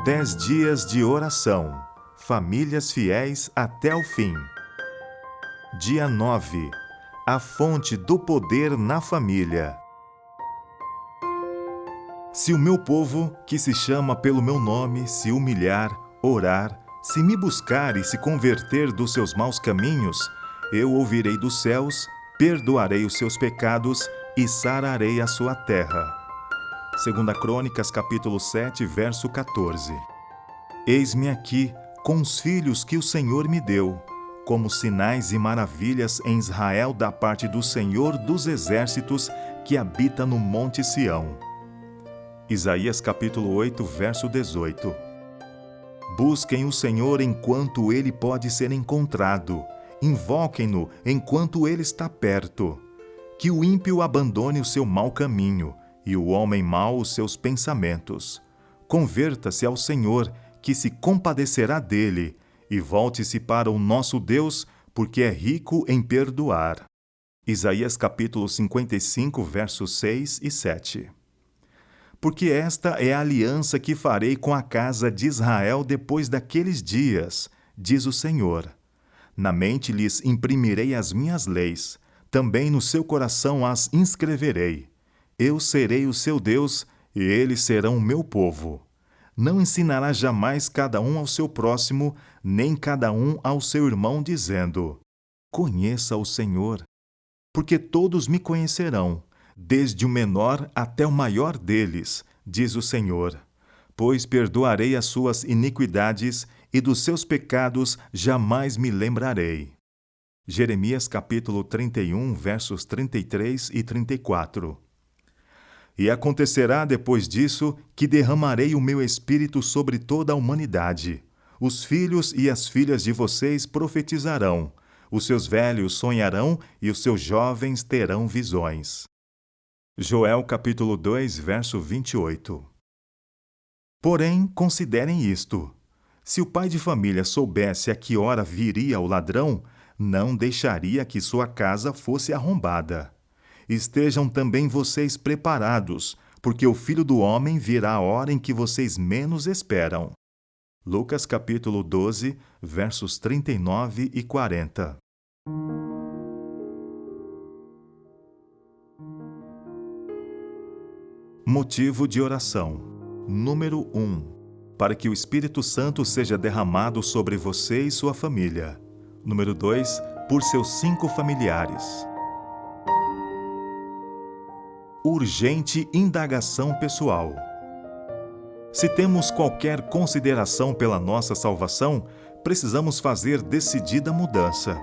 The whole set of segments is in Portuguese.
10 dias de oração. Famílias fiéis até o fim. Dia 9. A fonte do poder na família. Se o meu povo, que se chama pelo meu nome, se humilhar, orar, se me buscar e se converter dos seus maus caminhos, eu ouvirei dos céus, perdoarei os seus pecados e sararei a sua terra. 2 Crônicas, capítulo 7, verso 14. Eis-me aqui com os filhos que o Senhor me deu, como sinais e maravilhas em Israel da parte do Senhor dos exércitos que habita no monte Sião. Isaías capítulo 8, verso 18. Busquem o Senhor enquanto ele pode ser encontrado, invoquem-no enquanto ele está perto. Que o ímpio abandone o seu mau caminho, e o homem mau os seus pensamentos. Converta-se ao Senhor, que se compadecerá dele, e volte-se para o nosso Deus, porque é rico em perdoar. Isaías capítulo 55, versos 6 e 7. Porque esta é a aliança que farei com a casa de Israel depois daqueles dias, diz o Senhor. Na mente lhes imprimirei as minhas leis, também no seu coração as inscreverei. Eu serei o seu Deus, e eles serão o meu povo. Não ensinará jamais cada um ao seu próximo, nem cada um ao seu irmão, dizendo: Conheça o Senhor. Porque todos me conhecerão, desde o menor até o maior deles, diz o Senhor. Pois perdoarei as suas iniquidades, e dos seus pecados jamais me lembrarei. Jeremias capítulo 31, versos 33 e 34. E acontecerá depois disso que derramarei o meu espírito sobre toda a humanidade. Os filhos e as filhas de vocês profetizarão, os seus velhos sonharão e os seus jovens terão visões. Joel capítulo 2, verso 28. Porém, considerem isto: se o pai de família soubesse a que hora viria o ladrão, não deixaria que sua casa fosse arrombada. Estejam também vocês preparados, porque o Filho do Homem virá a hora em que vocês menos esperam. Lucas capítulo 12, versos 39 e 40. Motivo de oração. Número 1. Para que o Espírito Santo seja derramado sobre você e sua família. Número 2. Por seus 5 familiares. Urgente indagação pessoal. Se temos qualquer consideração pela nossa salvação, precisamos fazer decidida mudança.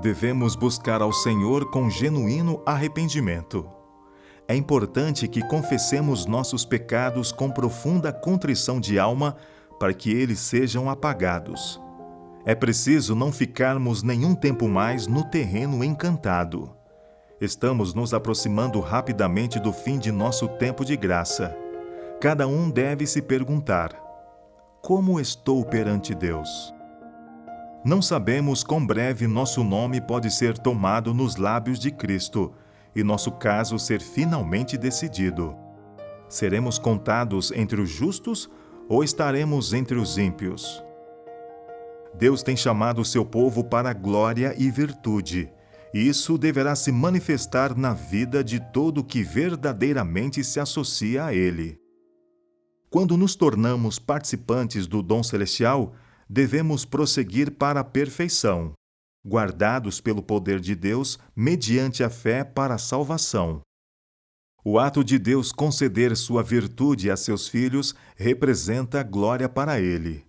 Devemos buscar ao Senhor com genuíno arrependimento. É importante que confessemos nossos pecados com profunda contrição de alma para que eles sejam apagados. É preciso não ficarmos nenhum tempo mais no terreno encantado. Estamos nos aproximando rapidamente do fim de nosso tempo de graça. Cada um deve se perguntar: como estou perante Deus? Não sabemos quão breve nosso nome pode ser tomado nos lábios de Cristo e nosso caso ser finalmente decidido. Seremos contados entre os justos ou estaremos entre os ímpios? Deus tem chamado o seu povo para glória e virtude. Isso deverá se manifestar na vida de todo que verdadeiramente se associa a Ele. Quando nos tornamos participantes do dom celestial, devemos prosseguir para a perfeição, guardados pelo poder de Deus mediante a fé para a salvação. O ato de Deus conceder sua virtude a seus filhos representa glória para Ele.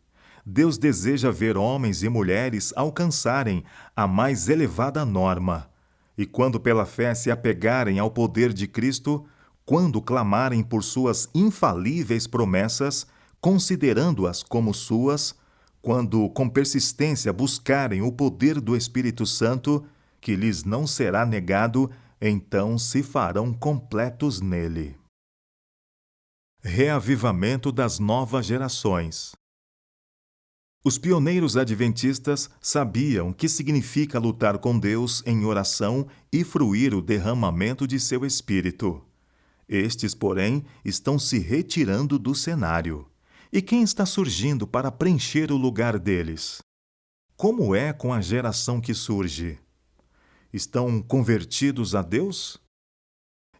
Deus deseja ver homens e mulheres alcançarem a mais elevada norma. E quando pela fé se apegarem ao poder de Cristo, quando clamarem por suas infalíveis promessas, considerando-as como suas, quando com persistência buscarem o poder do Espírito Santo, que lhes não será negado, então se farão completos nele. Reavivamento das novas gerações. Os pioneiros adventistas sabiam que significa lutar com Deus em oração e fruir o derramamento de seu Espírito. Estes, porém, estão se retirando do cenário. E quem está surgindo para preencher o lugar deles? Como é com a geração que surge? Estão convertidos a Deus?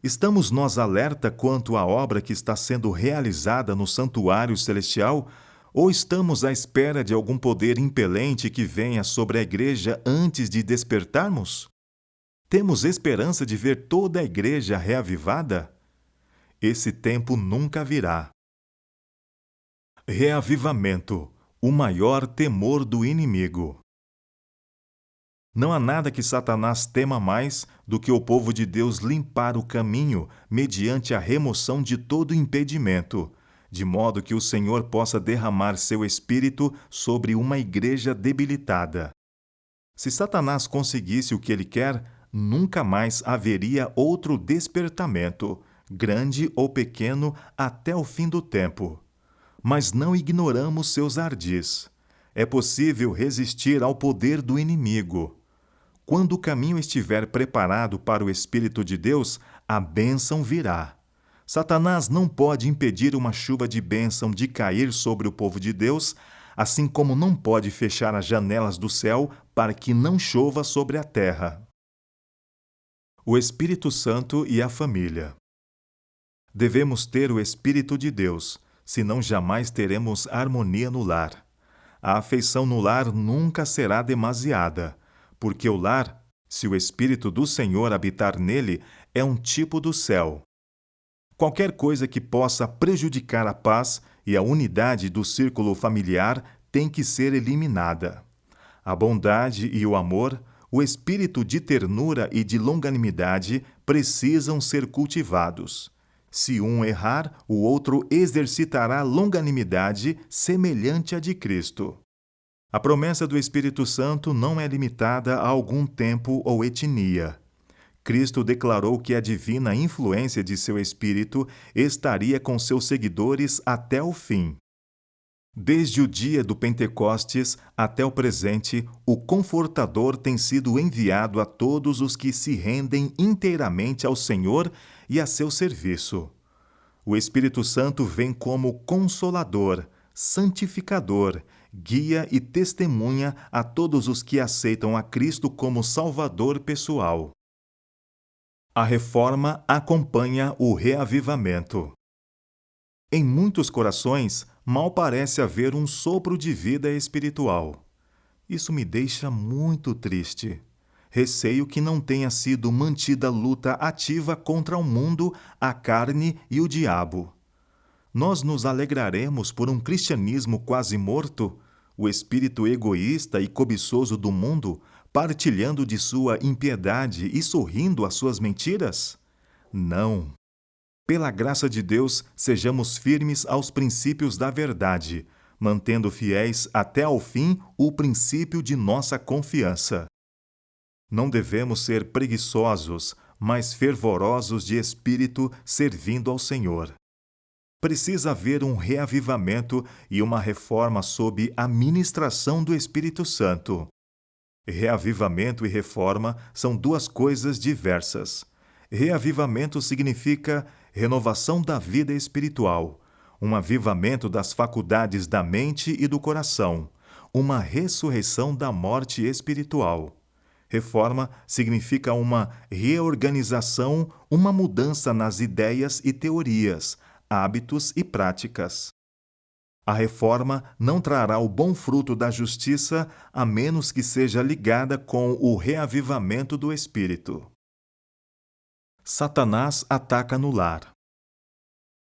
Estamos nós alerta quanto à obra que está sendo realizada no santuário celestial, ou estamos à espera de algum poder impelente que venha sobre a igreja antes de despertarmos? Temos esperança de ver toda a igreja reavivada? Esse tempo nunca virá. Reavivamento, o maior temor do inimigo. Não há nada que Satanás tema mais do que o povo de Deus limpar o caminho mediante a remoção de todo impedimento, de modo que o Senhor possa derramar seu espírito sobre uma igreja debilitada. Se Satanás conseguisse o que ele quer, nunca mais haveria outro despertamento, grande ou pequeno, até o fim do tempo. Mas não ignoramos seus ardis. É possível resistir ao poder do inimigo. Quando o caminho estiver preparado para o Espírito de Deus, a bênção virá. Satanás não pode impedir uma chuva de bênção de cair sobre o povo de Deus, assim como não pode fechar as janelas do céu para que não chova sobre a terra. O Espírito Santo e a família. Devemos ter o Espírito de Deus, senão jamais teremos harmonia no lar. A afeição no lar nunca será demasiada, porque o lar, se o Espírito do Senhor habitar nele, é um tipo do céu. Qualquer coisa que possa prejudicar a paz e a unidade do círculo familiar tem que ser eliminada. A bondade e o amor, o espírito de ternura e de longanimidade precisam ser cultivados. Se um errar, o outro exercitará longanimidade semelhante à de Cristo. A promessa do Espírito Santo não é limitada a algum tempo ou etnia. Cristo declarou que a divina influência de seu Espírito estaria com seus seguidores até o fim. Desde o dia do Pentecostes até o presente, o Confortador tem sido enviado a todos os que se rendem inteiramente ao Senhor e a seu serviço. O Espírito Santo vem como Consolador, Santificador, guia e testemunha a todos os que aceitam a Cristo como Salvador pessoal. A reforma acompanha o reavivamento. Em muitos corações, mal parece haver um sopro de vida espiritual. Isso me deixa muito triste. Receio que não tenha sido mantida luta ativa contra o mundo, a carne e o diabo. Nós nos alegraremos por um cristianismo quase morto, o espírito egoísta e cobiçoso do mundo, partilhando de sua impiedade e sorrindo às suas mentiras? Não. Pela graça de Deus, sejamos firmes aos princípios da verdade, mantendo fiéis até ao fim o princípio de nossa confiança. Não devemos ser preguiçosos, mas fervorosos de espírito, servindo ao Senhor. Precisa haver um reavivamento e uma reforma sob a ministração do Espírito Santo. Reavivamento e reforma são duas coisas diversas. Reavivamento significa renovação da vida espiritual, um avivamento das faculdades da mente e do coração, uma ressurreição da morte espiritual. Reforma significa uma reorganização, uma mudança nas ideias e teorias, hábitos e práticas. A reforma não trará o bom fruto da justiça a menos que seja ligada com o reavivamento do Espírito. Satanás ataca no lar.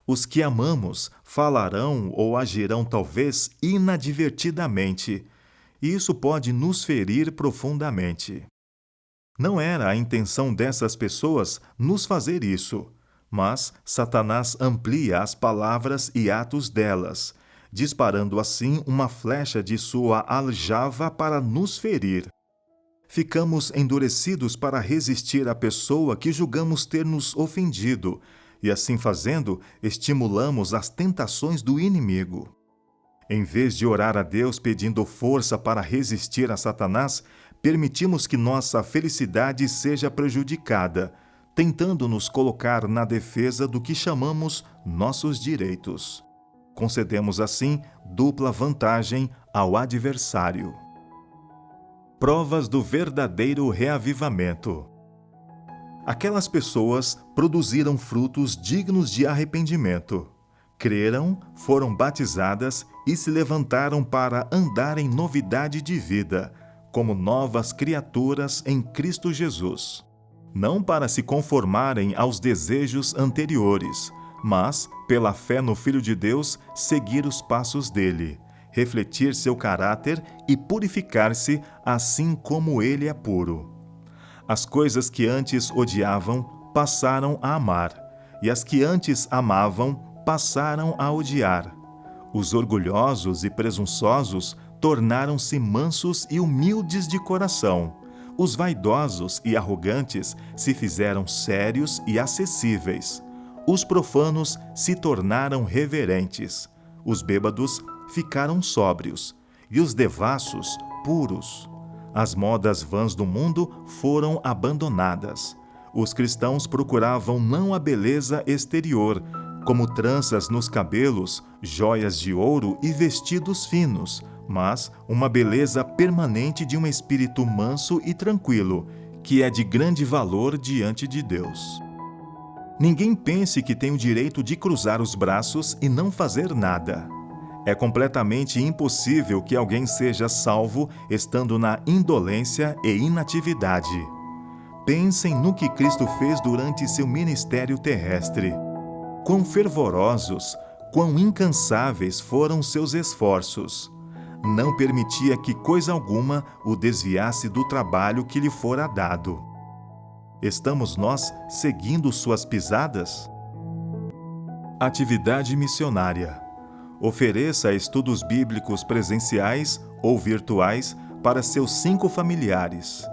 Os que amamos falarão ou agirão talvez inadvertidamente, e isso pode nos ferir profundamente. Não era a intenção dessas pessoas nos fazer isso, mas Satanás amplia as palavras e atos delas, disparando assim uma flecha de sua aljava para nos ferir. Ficamos endurecidos para resistir à pessoa que julgamos ter nos ofendido, e assim fazendo, estimulamos as tentações do inimigo. Em vez de orar a Deus pedindo força para resistir a Satanás, permitimos que nossa felicidade seja prejudicada, tentando nos colocar na defesa do que chamamos nossos direitos. Concedemos assim dupla vantagem ao adversário. Provas do verdadeiro reavivamento. Aquelas pessoas produziram frutos dignos de arrependimento. Creram, foram batizadas e se levantaram para andar em novidade de vida, como novas criaturas em Cristo Jesus. Não para se conformarem aos desejos anteriores, mas, pela fé no Filho de Deus, seguir os passos dele, refletir seu caráter e purificar-se assim como ele é puro. As coisas que antes odiavam passaram a amar, e as que antes amavam passaram a odiar. Os orgulhosos e presunçosos tornaram-se mansos e humildes de coração. Os vaidosos e arrogantes se fizeram sérios e acessíveis. Os profanos se tornaram reverentes. Os bêbados ficaram sóbrios, e os devassos puros. As modas vãs do mundo foram abandonadas. Os cristãos procuravam não a beleza exterior, como tranças nos cabelos, joias de ouro e vestidos finos, mas uma beleza permanente de um espírito manso e tranquilo, que é de grande valor diante de Deus. Ninguém pense que tem o direito de cruzar os braços e não fazer nada. É completamente impossível que alguém seja salvo estando na indolência e inatividade. Pensem no que Cristo fez durante seu ministério terrestre. Quão fervorosos, quão incansáveis foram seus esforços. Não permitia que coisa alguma o desviasse do trabalho que lhe fora dado. Estamos nós seguindo suas pisadas? Atividade missionária. Ofereça estudos bíblicos presenciais ou virtuais para seus 5 familiares.